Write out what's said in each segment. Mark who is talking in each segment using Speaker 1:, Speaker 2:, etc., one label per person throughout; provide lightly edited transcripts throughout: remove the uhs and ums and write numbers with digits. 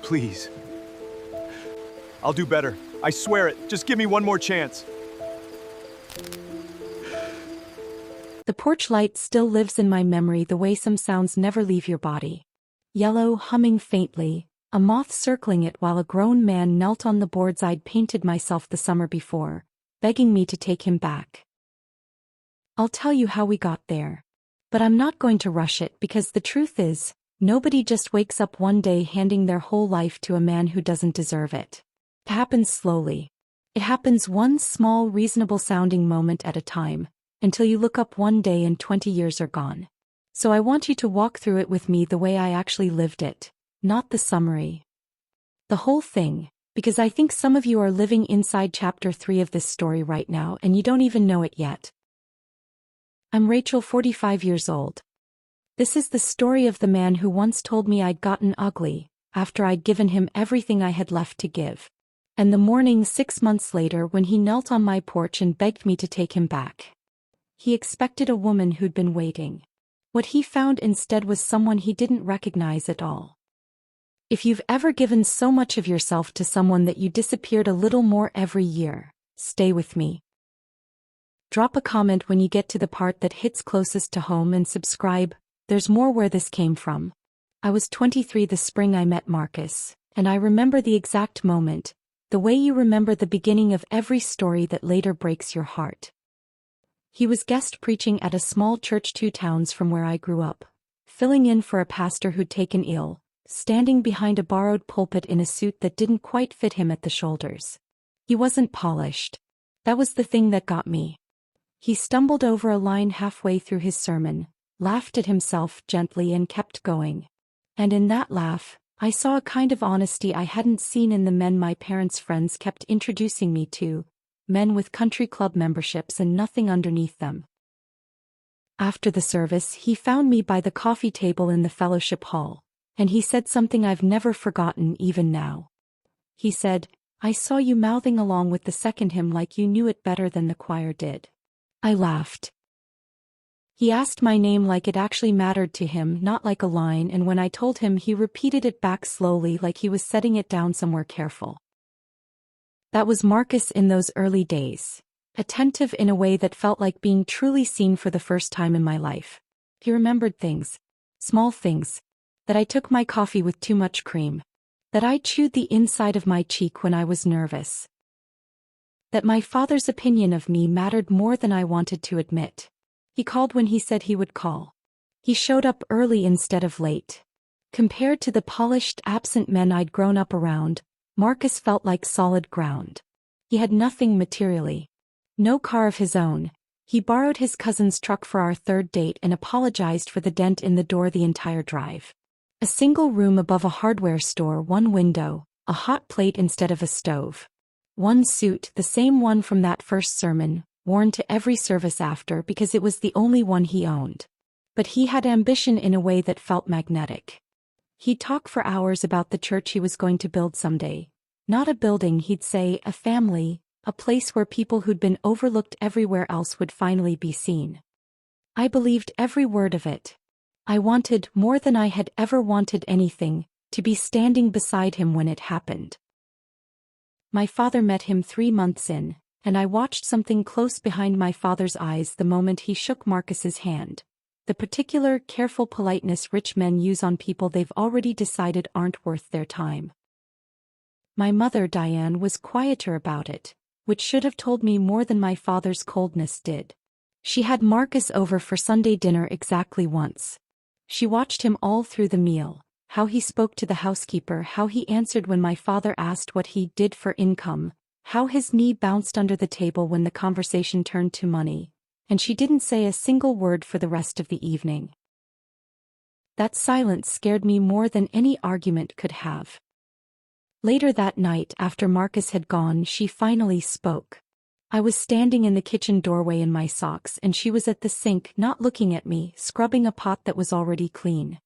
Speaker 1: Please. I'll do better. I swear it. Just give me one more chance.
Speaker 2: The porch light still lives in my memory the way some sounds never leave your body. Yellow, humming faintly, a moth circling it while a grown man knelt on the boards I'd painted myself the summer before, begging me to take him back. I'll tell you how we got there. But I'm not going to rush it because the truth is, nobody just wakes up one day handing their whole life to a man who doesn't deserve it. It happens slowly. It happens one small, reasonable-sounding moment at a time, until you look up one day and 20 years are gone. So I want you to walk through it with me the way I actually lived it, not the summary. The whole thing, because I think some of you are living inside chapter 3 of this story right now and you don't even know it yet. I'm Rachel, 45 years old. This is the story of the man who once told me I'd gotten ugly, after I'd given him everything I had left to give. And the morning 6 months later when he knelt on my porch and begged me to take him back. He expected a woman who'd been waiting. What he found instead was someone he didn't recognize at all. If you've ever given so much of yourself to someone that you disappeared a little more every year, stay with me. Drop a comment when you get to the part that hits closest to home and subscribe. There's more where this came from. I was 23 the spring I met Marcus, and I remember the exact moment, the way you remember the beginning of every story that later breaks your heart. He was guest preaching at a small church 2 towns from where I grew up, filling in for a pastor who'd taken ill, standing behind a borrowed pulpit in a suit that didn't quite fit him at the shoulders. He wasn't polished. That was the thing that got me. He stumbled over a line halfway through his sermon, laughed at himself gently and kept going. And in that laugh, I saw a kind of honesty I hadn't seen in the men my parents' friends kept introducing me to, men with country club memberships and nothing underneath them. After the service, he found me by the coffee table in the fellowship hall, and he said something I've never forgotten even now. He said, "I saw you mouthing along with the second hymn like you knew it better than the choir did." I laughed. He asked my name like it actually mattered to him, not like a line, and when I told him he repeated it back slowly like he was setting it down somewhere careful. That was Marcus in those early days, attentive in a way that felt like being truly seen for the first time in my life. He remembered things, small things, that I took my coffee with too much cream, that I chewed the inside of my cheek when I was nervous, that my father's opinion of me mattered more than I wanted to admit. He called when he said he would call. He showed up early instead of late. Compared to the polished, absent men I'd grown up around, Marcus felt like solid ground. He had nothing materially. No car of his own. He borrowed his cousin's truck for our third date and apologized for the dent in the door the entire drive. A single room above a hardware store, one window, a hot plate instead of a stove. One suit, the same one from that first sermon, worn to every service after because it was the only one he owned. But he had ambition in a way that felt magnetic. He'd talk for hours about the church he was going to build someday. Not a building, he'd say, a family, a place where people who'd been overlooked everywhere else would finally be seen. I believed every word of it. I wanted, more than I had ever wanted anything, to be standing beside him when it happened. My father met him 3 months in, and I watched something close behind my father's eyes the moment he shook Marcus's hand. The particular, careful politeness rich men use on people they've already decided aren't worth their time. My mother, Diane, was quieter about it, which should have told me more than my father's coldness did. She had Marcus over for Sunday dinner exactly once. She watched him all through the meal, how he spoke to the housekeeper, how he answered when my father asked what he did for income, how his knee bounced under the table when the conversation turned to money, and she didn't say a single word for the rest of the evening. That silence scared me more than any argument could have. Later that night, after Marcus had gone, she finally spoke. I was standing in the kitchen doorway in my socks and she was at the sink, not looking at me, scrubbing a pot that was already clean.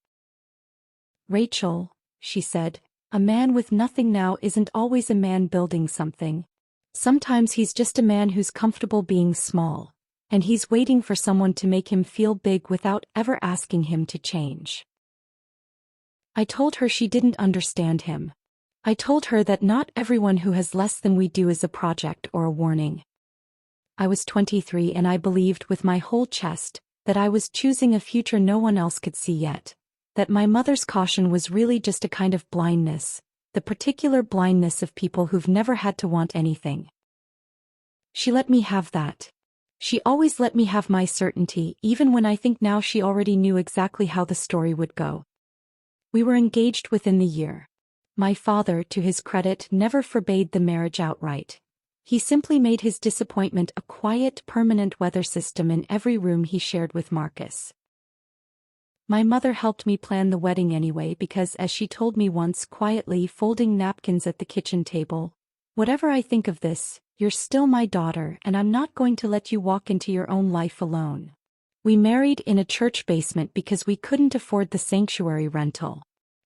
Speaker 2: "Rachel," she said, "a man with nothing now isn't always a man building something. Sometimes he's just a man who's comfortable being small, and he's waiting for someone to make him feel big without ever asking him to change." I told her she didn't understand him. I told her that not everyone who has less than we do is a project or a warning. I was 23 and I believed with my whole chest that I was choosing a future no one else could see yet, that my mother's caution was really just a kind of blindness, the particular blindness of people who've never had to want anything. She let me have that. She always let me have my certainty, even when I think now she already knew exactly how the story would go. We were engaged within the year. My father, to his credit, never forbade the marriage outright. He simply made his disappointment a quiet, permanent weather system in every room he shared with Marcus. My mother helped me plan the wedding anyway because, as she told me once quietly folding napkins at the kitchen table, "Whatever I think of this, you're still my daughter and I'm not going to let you walk into your own life alone." We married in a church basement because we couldn't afford the sanctuary rental.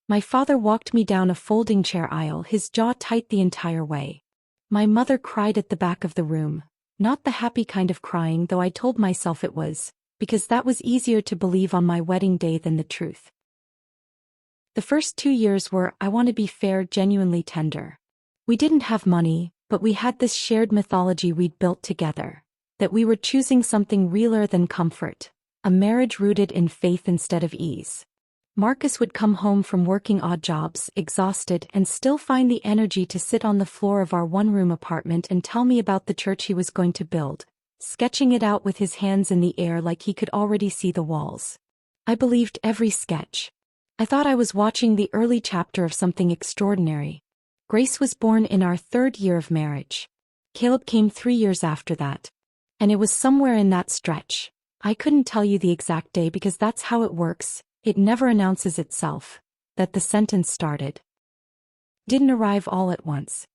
Speaker 2: My father walked me down a folding chair aisle, his jaw tight the entire way. My mother cried at the back of the room, not the happy kind of crying, though I told myself it was, because that was easier to believe on my wedding day than the truth. The first 2 years were, I want to be fair, genuinely tender. We didn't have money, but we had this shared mythology we'd built together, that we were choosing something realer than comfort, a marriage rooted in faith instead of ease. Marcus would come home from working odd jobs, exhausted, and still find the energy to sit on the floor of our one-room apartment and tell me about the church he was going to build, sketching it out with his hands in the air like he could already see the walls. I believed every sketch. I thought I was watching the early chapter of something extraordinary. Grace was born in our 3rd year of marriage. Caleb came 3 years after that. And it was somewhere in that stretch. I couldn't tell you the exact day because that's how it works. It never announces itself, that the sentence started. Didn't arrive all at once.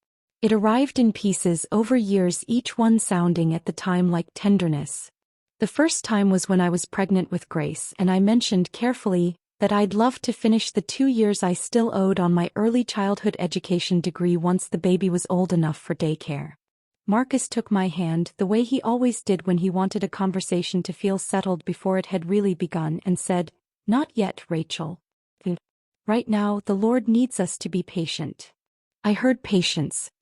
Speaker 2: It arrived in pieces over years, each one sounding at the time like tenderness. The first time was when I was pregnant with Grace, and I mentioned carefully that I'd love to finish the 2 years I still owed on my early childhood education degree once the baby was old enough for daycare. Marcus took my hand the way he always did when he wanted a conversation to feel settled before it had really begun, and said, "Not yet, Rachel. Right now, the Lord needs us to be patient." I heard patience.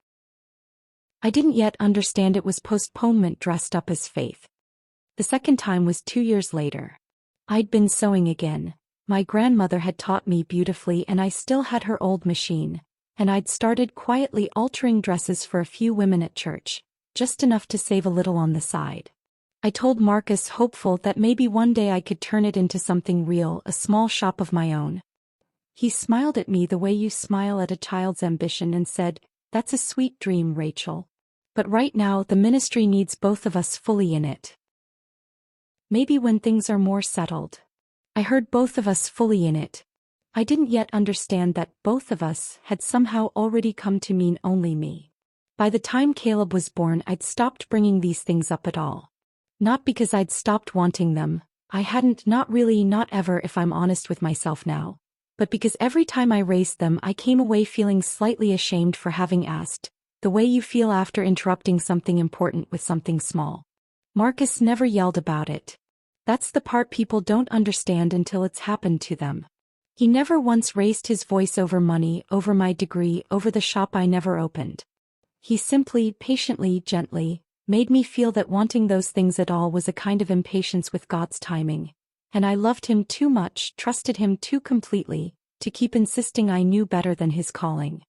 Speaker 2: I didn't yet understand it was postponement dressed up as faith. The second time was 2 years later. I'd been sewing again. My grandmother had taught me beautifully and I still had her old machine, and I'd started quietly altering dresses for a few women at church, just enough to save a little on the side. I told Marcus, hopeful that maybe one day I could turn it into something real, a small shop of my own. He smiled at me the way you smile at a child's ambition and said, "That's a sweet dream, Rachel. But right now the ministry needs both of us fully in it. Maybe when things are more settled." I heard both of us fully in it. I didn't yet understand that both of us had somehow already come to mean only me. By the time Caleb was born, I'd stopped bringing these things up at all. Not because I'd stopped wanting them, I hadn't, not really, not ever if I'm honest with myself now, but because every time I raised them I came away feeling slightly ashamed for having asked, the way you feel after interrupting something important with something small. Marcus never yelled about it. That's the part people don't understand until it's happened to them. He never once raised his voice over money, over my degree, over the shop I never opened. He simply, patiently, gently, made me feel that wanting those things at all was a kind of impatience with God's timing, and I loved him too much, trusted him too completely, to keep insisting I knew better than his calling.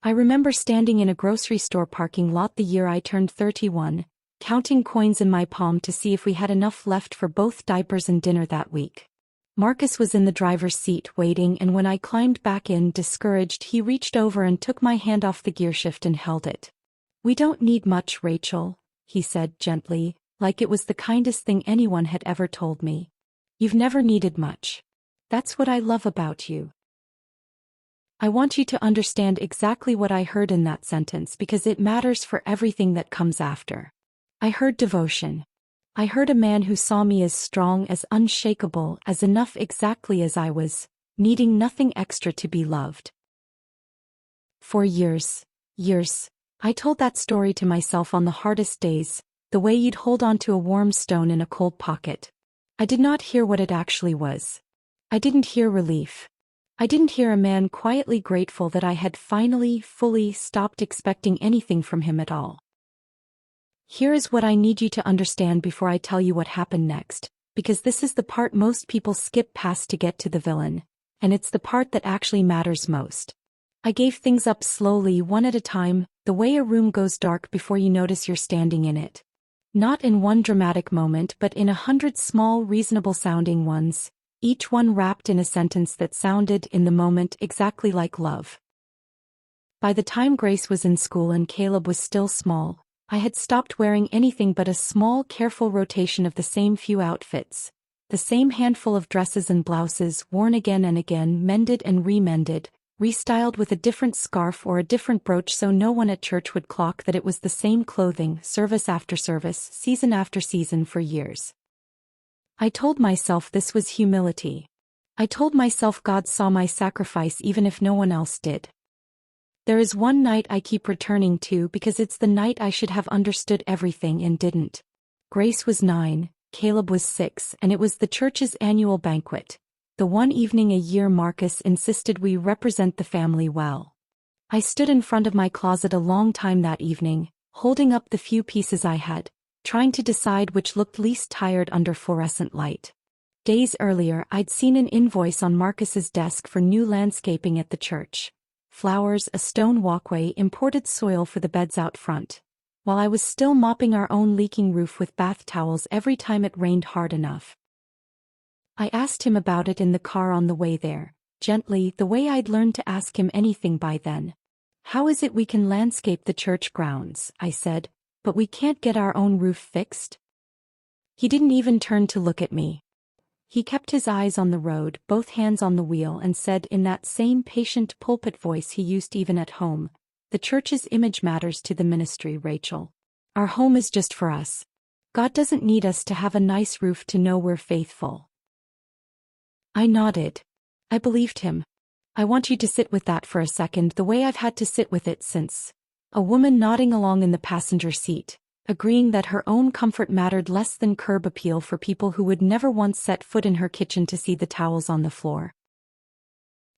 Speaker 2: I remember standing in a grocery store parking lot the year I turned 31, counting coins in my palm to see if we had enough left for both diapers and dinner that week. Marcus was in the driver's seat waiting, and when I climbed back in, discouraged, he reached over and took my hand off the gearshift and held it. "We don't need much, Rachel," he said gently, like it was the kindest thing anyone had ever told me. "You've never needed much. That's what I love about you." I want you to understand exactly what I heard in that sentence because it matters for everything that comes after. I heard devotion. I heard a man who saw me as strong, as unshakable, as enough exactly as I was, needing nothing extra to be loved. For years, I told that story to myself on the hardest days, the way you'd hold on to a warm stone in a cold pocket. I did not hear what it actually was. I didn't hear relief. I didn't hear a man quietly grateful that I had finally, fully stopped expecting anything from him at all. Here is what I need you to understand before I tell you what happened next, because this is the part most people skip past to get to the villain, and it's the part that actually matters most. I gave things up slowly, one at a time, the way a room goes dark before you notice you're standing in it. Not in one dramatic moment but in 100 small reasonable-sounding ones, each one wrapped in a sentence that sounded, in the moment, exactly like love. By the time Grace was in school and Caleb was still small, I had stopped wearing anything but a small, careful rotation of the same few outfits, the same handful of dresses and blouses worn again and again, mended and remended, restyled with a different scarf or a different brooch so no one at church would clock that it was the same clothing, service after service, season after season for years. I told myself this was humility. I told myself God saw my sacrifice even if no one else did. There is one night I keep returning to because it's the night I should have understood everything and didn't. Grace was 9, Caleb was 6, and it was the church's annual banquet. The one evening a year Marcus insisted we represent the family well. I stood in front of my closet a long time that evening, holding up the few pieces I had, trying to decide which looked least tired under fluorescent light. Days earlier I'd seen an invoice on Marcus's desk for new landscaping at the church. Flowers, a stone walkway, imported soil for the beds out front. While I was still mopping our own leaking roof with bath towels every time it rained hard enough. I asked him about it in the car on the way there, gently, the way I'd learned to ask him anything by then. How is it we can landscape the church grounds, I said, but we can't get our own roof fixed? He didn't even turn to look at me. He kept his eyes on the road, both hands on the wheel, and said in that same patient pulpit voice he used even at home, "The church's image matters to the ministry, Rachel. Our home is just for us. God doesn't need us to have a nice roof to know we're faithful." I nodded. I believed him. I want you to sit with that for a second, the way I've had to sit with it since. A woman nodding along in the passenger seat, agreeing that her own comfort mattered less than curb appeal for people who would never once set foot in her kitchen to see the towels on the floor.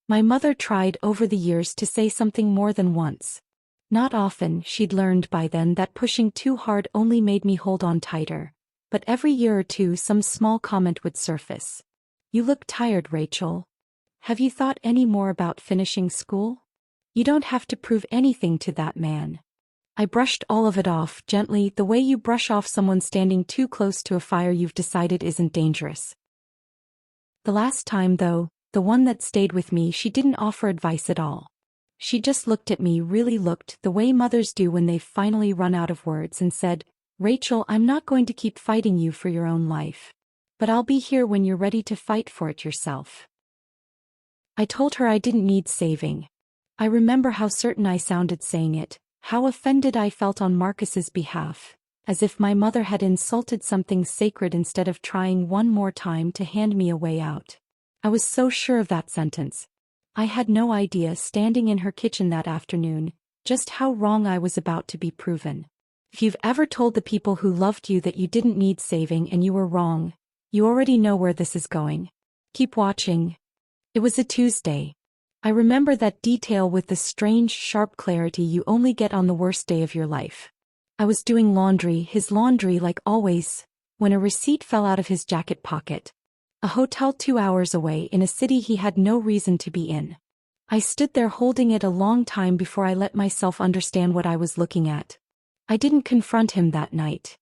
Speaker 2: My mother tried over the years to say something more than once. Not often, she'd learned by then that pushing too hard only made me hold on tighter. But every year or two some small comment would surface. "You look tired, Rachel. Have you thought any more about finishing school? You don't have to prove anything to that man." I brushed all of it off, gently, the way you brush off someone standing too close to a fire you've decided isn't dangerous. The last time, though, the one that stayed with me, she didn't offer advice at all. She just looked at me, really looked, the way mothers do when they've finally run out of words, and said, "Rachel, I'm not going to keep fighting you for your own life. But I'll be here when you're ready to fight for it yourself." I told her I didn't need saving. I remember how certain I sounded saying it, how offended I felt on Marcus's behalf, as if my mother had insulted something sacred instead of trying one more time to hand me a way out. I was so sure of that sentence. I had no idea, standing in her kitchen that afternoon, just how wrong I was about to be proven. If you've ever told the people who loved you that you didn't need saving and you were wrong, you already know where this is going. Keep watching. It was a Tuesday. I remember that detail with the strange, sharp clarity you only get on the worst day of your life. I was doing laundry, his laundry like always, when a receipt fell out of his jacket pocket. A hotel 2 hours away in a city he had no reason to be in. I stood there holding it a long time before I let myself understand what I was looking at. I didn't confront him that night.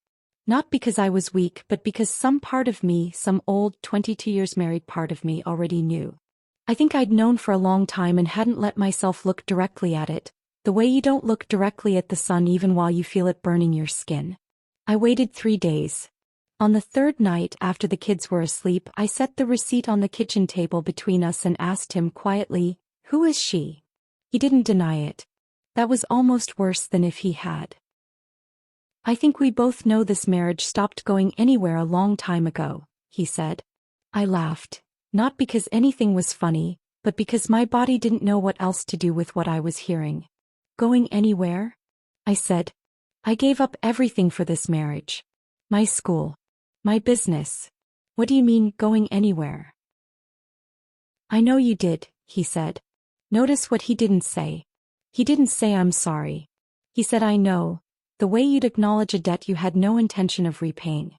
Speaker 2: Not because I was weak, but because some part of me, some old 22 years married part of me, already knew. I think I'd known for a long time and hadn't let myself look directly at it, the way you don't look directly at the sun even while you feel it burning your skin. I waited 3 days. On the third night, after the kids were asleep, I set the receipt on the kitchen table between us and asked him quietly, "Who is she?" He didn't deny it. That was almost worse than if he had. "I think we both know this marriage stopped going anywhere a long time ago," he said. I laughed, not because anything was funny, but because my body didn't know what else to do with what I was hearing. "Going anywhere?" I said. "I gave up everything for this marriage. My school. My business." "What do you mean, going anywhere?" "I know you did, he said. Notice what he didn't say. He didn't say I'm sorry. He said I know, the way you'd acknowledge a debt you had no intention of repaying.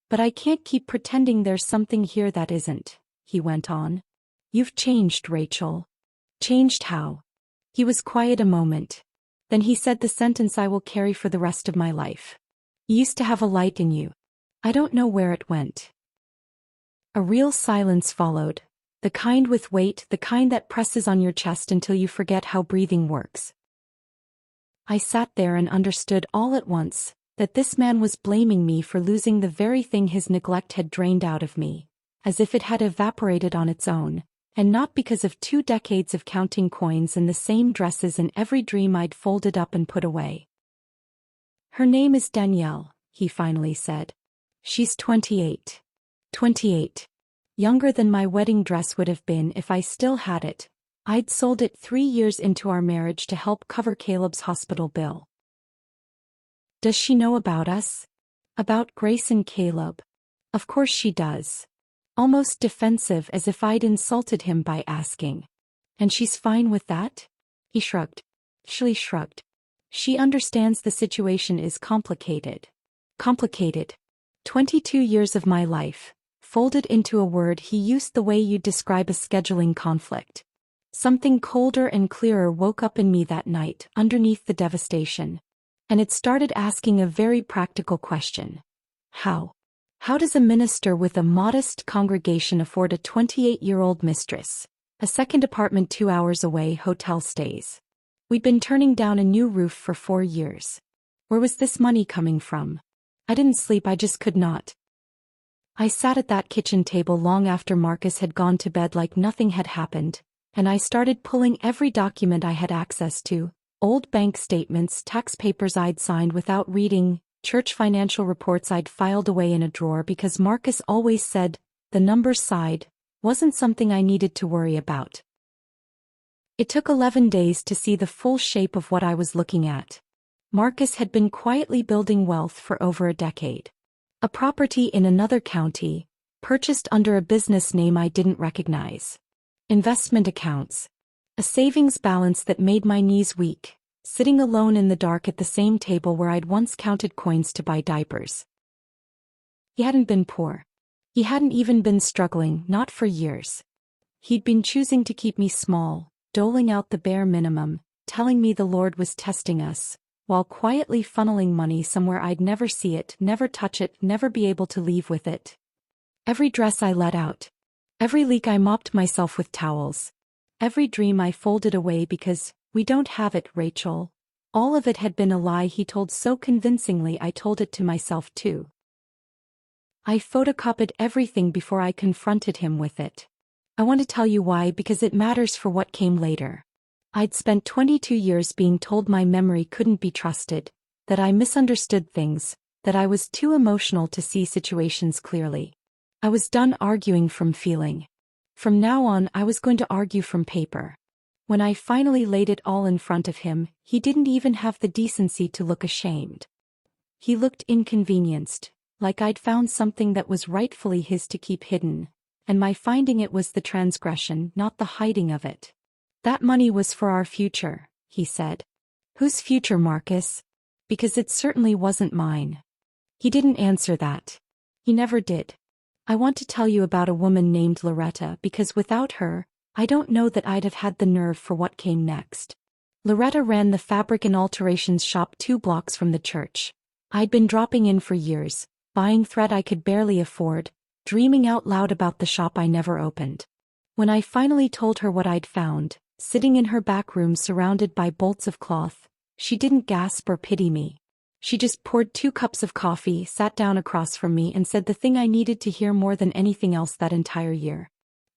Speaker 2: But I can't keep pretending there's something here that isn't, he went on. You've changed, Rachel. Changed how? He was quiet a moment. Then he said the sentence I will carry for the rest of my life. You used to have a light in you. I don't know where it went. A real silence followed. The kind with weight, the kind that presses on your chest until you forget how breathing works. I sat there and understood all at once that this man was blaming me for losing the very thing his neglect had drained out of me, as if it had evaporated on its own, and not because of 2 decades of counting coins and the same dresses and every dream I'd folded up and put away. Her name is Danielle, he finally said. She's 28. 28. Younger than my wedding dress would have been if I still had it. I'd sold it 3 years into our marriage to help cover Caleb's hospital bill. Does she know about us? About Grace and Caleb? Of course she does. Almost defensive, as if I'd insulted him by asking. And she's fine with that? He shrugged. She shrugged. She understands the situation is complicated. Complicated. 22 years of my life, folded into a word he used the way you'd describe a scheduling conflict. Something colder and clearer woke up in me that night, underneath the devastation. And it started asking a very practical question. How? How does a minister with a modest congregation afford a 28-year-old mistress, a second apartment 2 hours away, hotel stays? We'd been turning down a new roof for 4 years. Where was this money coming from? I didn't sleep, I just could not. I sat at that kitchen table long after Marcus had gone to bed like nothing had happened, and I started pulling every document I had access to, old bank statements, tax papers I'd signed without reading, church financial reports I'd filed away in a drawer because Marcus always said the numbers side wasn't something I needed to worry about. It took 11 days to see the full shape of what I was looking at. Marcus had been quietly building wealth for over a decade. A property in another county, purchased under a business name I didn't recognize. Investment accounts. A savings balance that made my knees weak, sitting alone in the dark at the same table where I'd once counted coins to buy diapers. He hadn't been poor. He hadn't even been struggling, not for years. He'd been choosing to keep me small, doling out the bare minimum, telling me the Lord was testing us, while quietly funneling money somewhere I'd never see it, never touch it, never be able to leave with it. Every dress I let out. Every leak I mopped myself with towels. Every dream I folded away because, we don't have it, Rachel. All of it had been a lie he told so convincingly I told it to myself too. I photocopied everything before I confronted him with it. I want to tell you why, because it matters for what came later. I'd spent 22 years being told my memory couldn't be trusted, that I misunderstood things, that I was too emotional to see situations clearly. I was done arguing from feeling. From now on, I was going to argue from paper. When I finally laid it all in front of him, he didn't even have the decency to look ashamed. He looked inconvenienced, like I'd found something that was rightfully his to keep hidden, and my finding it was the transgression, not the hiding of it. That money was for our future, he said. Whose future, Marcus? Because it certainly wasn't mine. He didn't answer that. He never did. I want to tell you about a woman named Loretta because without her, I don't know that I'd have had the nerve for what came next. Loretta ran the fabric and alterations shop 2 blocks from the church. I'd been dropping in for years, buying thread I could barely afford, dreaming out loud about the shop I never opened. When I finally told her what I'd found, sitting in her back room surrounded by bolts of cloth, she didn't gasp or pity me. She just poured 2 cups of coffee, sat down across from me and said the thing I needed to hear more than anything else that entire year.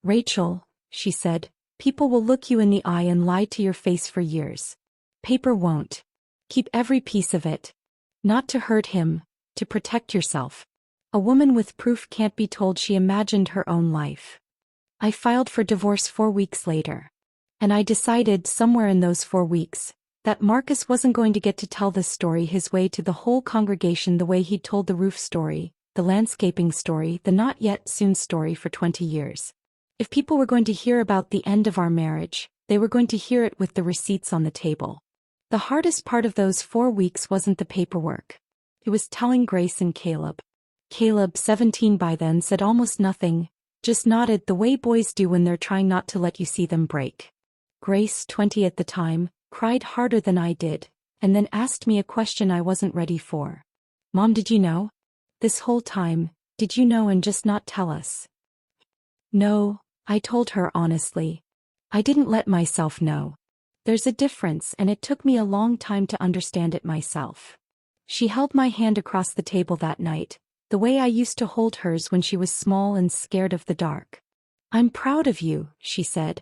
Speaker 2: Rachel, she said, people will look you in the eye and lie to your face for years. Paper won't. Keep every piece of it. Not to hurt him, to protect yourself. A woman with proof can't be told she imagined her own life. I filed for divorce 4 weeks later. And I decided somewhere in those 4 weeks, that Marcus wasn't going to get to tell this story his way to the whole congregation the way he'd told the roof story, the landscaping story, the not yet soon story for 20 years. If people were going to hear about the end of our marriage, they were going to hear it with the receipts on the table. The hardest part of those 4 weeks wasn't the paperwork. It was telling Grace and Caleb. Caleb, 17 by then, said almost nothing, just nodded the way boys do when they're trying not to let you see them break. Grace, 20 at the time, cried harder than I did, and then asked me a question I wasn't ready for. Mom, did you know? This whole time, did you know and just not tell us? No, I told her honestly. I didn't let myself know. There's a difference, and it took me a long time to understand it myself. She held my hand across the table that night, the way I used to hold hers when she was small and scared of the dark. I'm proud of you, she said,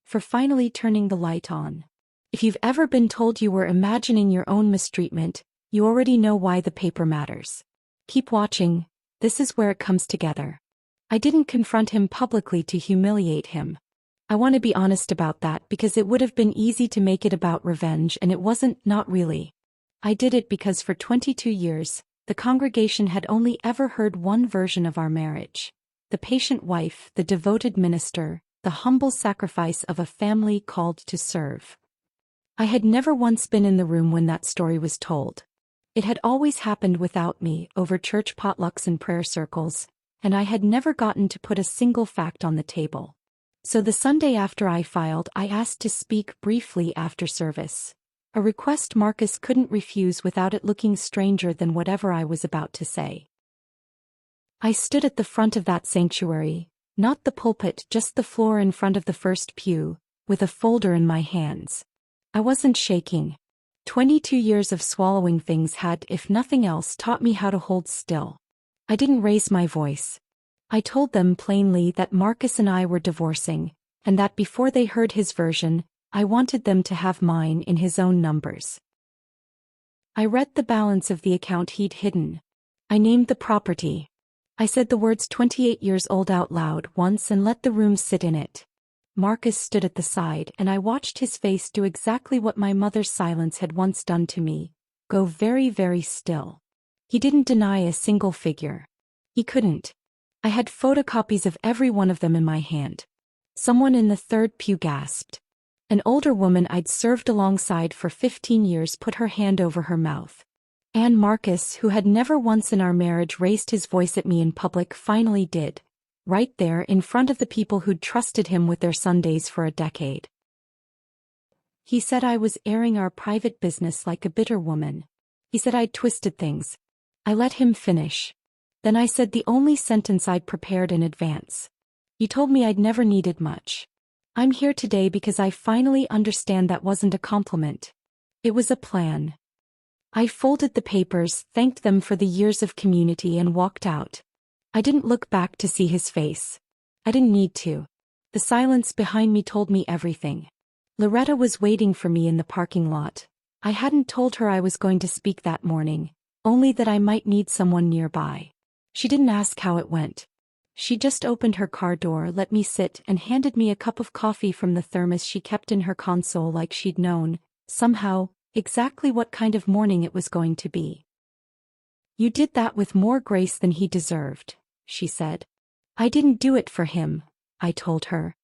Speaker 2: for finally turning the light on. If you've ever been told you were imagining your own mistreatment, you already know why the paper matters. Keep watching, this is where it comes together. I didn't confront him publicly to humiliate him. I want to be honest about that because it would have been easy to make it about revenge, and it wasn't, not really. I did it because for 22 years, the congregation had only ever heard one version of our marriage. The patient wife, the devoted minister, the humble sacrifice of a family called to serve. I had never once been in the room when that story was told. It had always happened without me, over church potlucks and prayer circles, and I had never gotten to put a single fact on the table. So the Sunday after I filed, I asked to speak briefly after service. A request Marcus couldn't refuse without it looking stranger than whatever I was about to say. I stood at the front of that sanctuary, not the pulpit, just the floor in front of the first pew, with a folder in my hands. I wasn't shaking. 22 years of swallowing things had, if nothing else, taught me how to hold still. I didn't raise my voice. I told them plainly that Marcus and I were divorcing, and that before they heard his version, I wanted them to have mine in his own numbers. I read the balance of the account he'd hidden. I named the property. I said the words 28 years old out loud once and let the room sit in it. Marcus stood at the side, and I watched his face do exactly what my mother's silence had once done to me, go very, very still. He didn't deny a single figure. He couldn't. I had photocopies of every one of them in my hand. Someone in the third pew gasped. An older woman I'd served alongside for 15 years put her hand over her mouth. And Marcus, who had never once in our marriage raised his voice at me in public, finally did. Right there in front of the people who'd trusted him with their Sundays for a decade. He said I was airing our private business like a bitter woman. He said I'd twisted things. I let him finish. Then I said the only sentence I'd prepared in advance. You told me I'd never needed much. I'm here today because I finally understand that wasn't a compliment. It was a plan. I folded the papers, thanked them for the years of community, and walked out. I didn't look back to see his face. I didn't need to. The silence behind me told me everything. Loretta was waiting for me in the parking lot. I hadn't told her I was going to speak that morning, only that I might need someone nearby. She didn't ask how it went. She just opened her car door, let me sit, and handed me a cup of coffee from the thermos she kept in her console, like she'd known, somehow, exactly what kind of morning it was going to be. You did that with more grace than he deserved, she said. I didn't do it for him, I told her.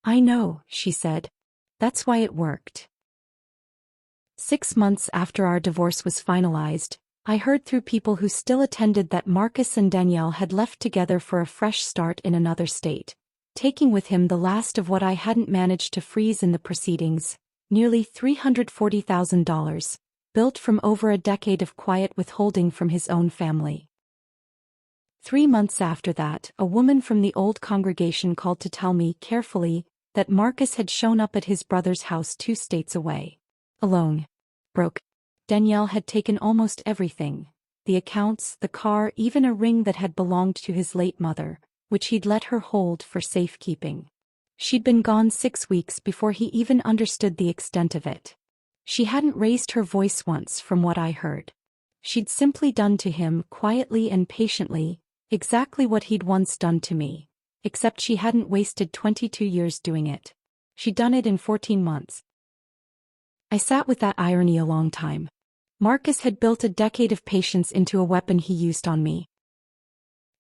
Speaker 2: I know, she said. That's why it worked. 6 months after our divorce was finalized, I heard through people who still attended that Marcus and Danielle had left together for a fresh start in another state, taking with him the last of what I hadn't managed to freeze in the proceedings, nearly $340,000, built from over a decade of quiet withholding from his own family. 3 months after that, a woman from the old congregation called to tell me, carefully, that Marcus had shown up at his brother's house 2 states away. Alone. Broke. Danielle had taken almost everything, the accounts, the car, even a ring that had belonged to his late mother, which he'd let her hold for safekeeping. She'd been gone 6 weeks before he even understood the extent of it. She hadn't raised her voice once, from what I heard. She'd simply done to him, quietly and patiently, exactly what he'd once done to me, except she hadn't wasted 22 years doing it. She'd done it in 14 months. I sat with that irony a long time. Marcus had built a decade of patience into a weapon he used on me.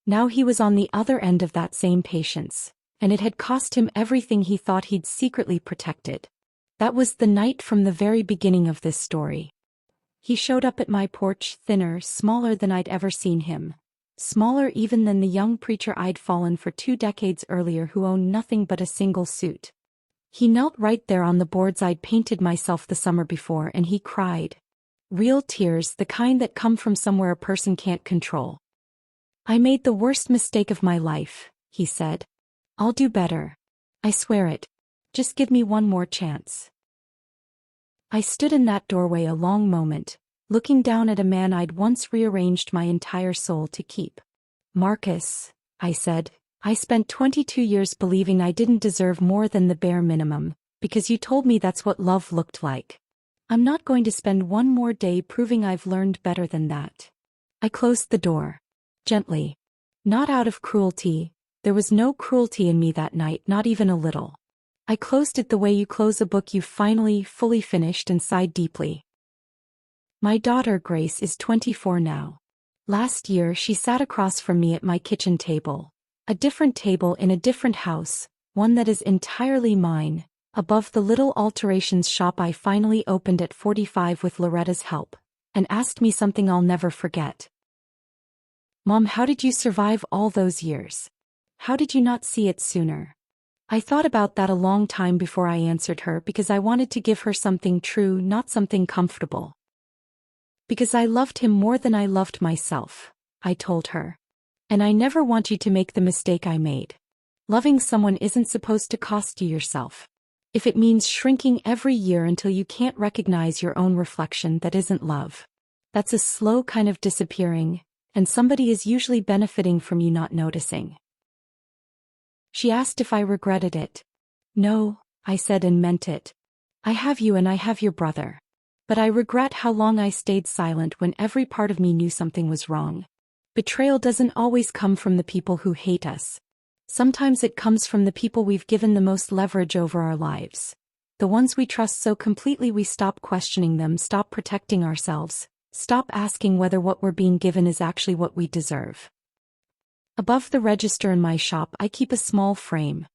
Speaker 2: Now he was on the other end of that same patience, and it had cost him everything he thought he'd secretly protected. That was the night from the very beginning of this story. He showed up at my porch thinner, smaller than I'd ever seen him. Smaller even than the young preacher I'd fallen for 2 decades earlier who owned nothing but a single suit. He knelt right there on the boards I'd painted myself the summer before, and he cried. Real tears, the kind that come from somewhere a person can't control. "I made the worst mistake of my life," he said. "I'll do better. I swear it. Just give me one more chance." I stood in that doorway a long moment, looking down at a man I'd once rearranged my entire soul to keep. "Marcus," I said, "I spent 22 years believing I didn't deserve more than the bare minimum, because you told me that's what love looked like. I'm not going to spend one more day proving I've learned better than that." I closed the door. Gently. Not out of cruelty. There was no cruelty in me that night, not even a little. I closed it the way you close a book you've finally, fully finished, and sighed deeply. My daughter Grace is 24 now. Last year she sat across from me at my kitchen table. A different table in a different house, one that is entirely mine, above the little alterations shop I finally opened at 45 with Loretta's help, and asked me something I'll never forget. "Mom, how did you survive all those years? How did you not see it sooner?" I thought about that a long time before I answered her, because I wanted to give her something true, not something comfortable. "Because I loved him more than I loved myself," I told her. "And I never want you to make the mistake I made. Loving someone isn't supposed to cost you yourself. If it means shrinking every year until you can't recognize your own reflection, that isn't love. That's a slow kind of disappearing, and somebody is usually benefiting from you not noticing." She asked if I regretted it. "No," I said, and meant it. "I have you and I have your brother. But I regret how long I stayed silent when every part of me knew something was wrong. Betrayal doesn't always come from the people who hate us. Sometimes it comes from the people we've given the most leverage over our lives. The ones we trust so completely we stop questioning them, stop protecting ourselves, stop asking whether what we're being given is actually what we deserve." Above the register in my shop I keep a small frame.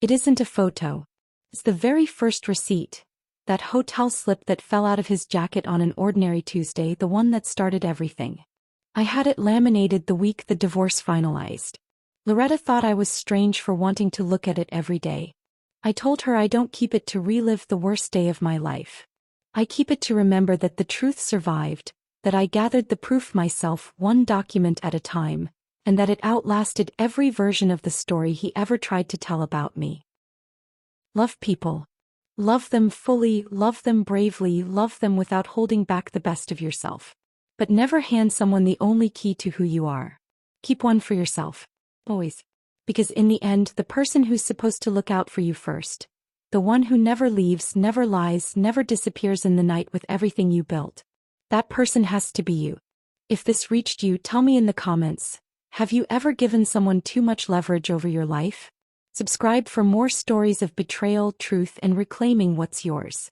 Speaker 2: It isn't a photo. It's the very first receipt. That hotel slip that fell out of his jacket on an ordinary Tuesday, the one that started everything. I had it laminated the week the divorce finalized. Loretta thought I was strange for wanting to look at it every day. I told her I don't keep it to relive the worst day of my life. I keep it to remember that the truth survived, that I gathered the proof myself, one document at a time, and that it outlasted every version of the story he ever tried to tell about me. Love people. Love them fully, love them bravely, love them without holding back the best of yourself. But never hand someone the only key to who you are. Keep one for yourself. Always. Because in the end, the person who's supposed to look out for you first, the one who never leaves, never lies, never disappears in the night with everything you built, that person has to be you. If this reached you, tell me in the comments. Have you ever given someone too much leverage over your life? Subscribe for more stories of betrayal, truth, and reclaiming what's yours.